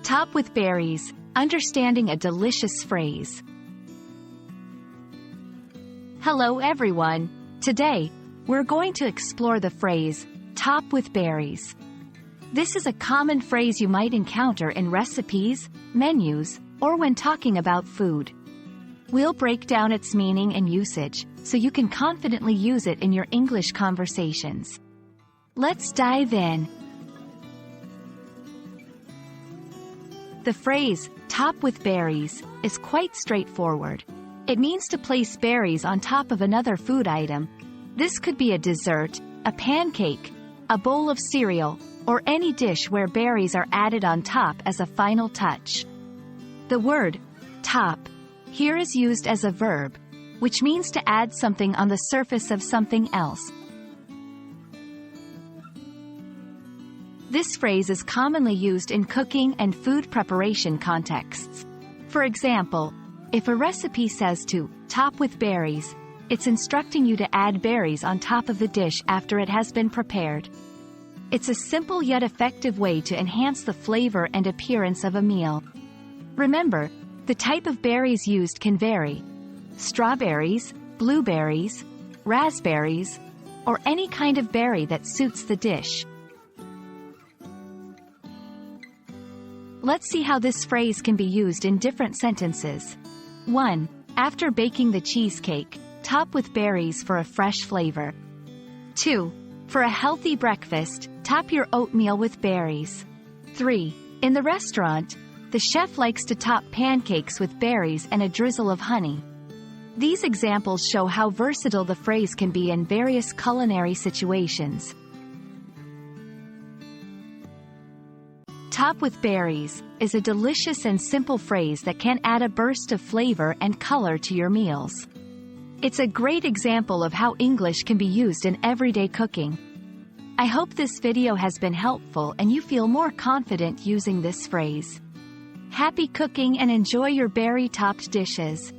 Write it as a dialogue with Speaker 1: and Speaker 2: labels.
Speaker 1: Top with berries, understanding a delicious phrase. Hello everyone. Today, we're going to explore the phrase, top with berries. This is a common phrase you might encounter in recipes, menus, or when talking about food. We'll break down its meaning and usage, so you can confidently use it in your English conversations. Let's dive in. The phrase, top with berries, is quite straightforward. It means to place berries on top of another food item. This could be a dessert, a pancake, a bowl of cereal, or any dish where berries are added on top as a final touch. The word, top, here is used as a verb, which means to add something on the surface of something else. This phrase is commonly used in cooking and food preparation contexts. For example, if a recipe says to top with berries, it's instructing you to add berries on top of the dish after it has been prepared. It's a simple yet effective way to enhance the flavor and appearance of a meal. Remember, the type of berries used can vary. Strawberries, blueberries, raspberries, or any kind of berry that suits the dish. Let's see how this phrase can be used in different sentences. 1. After baking the cheesecake, top with berries for a fresh flavor. 2. For a healthy breakfast, top your oatmeal with berries. 3. In the restaurant, the chef likes to top pancakes with berries and a drizzle of honey. These examples show how versatile the phrase can be in various culinary situations. Top with berries is a delicious and simple phrase that can add a burst of flavor and color to your meals. It's a great example of how English can be used in everyday cooking. I hope this video has been helpful and you feel more confident using this phrase. Happy cooking and enjoy your berry-topped dishes!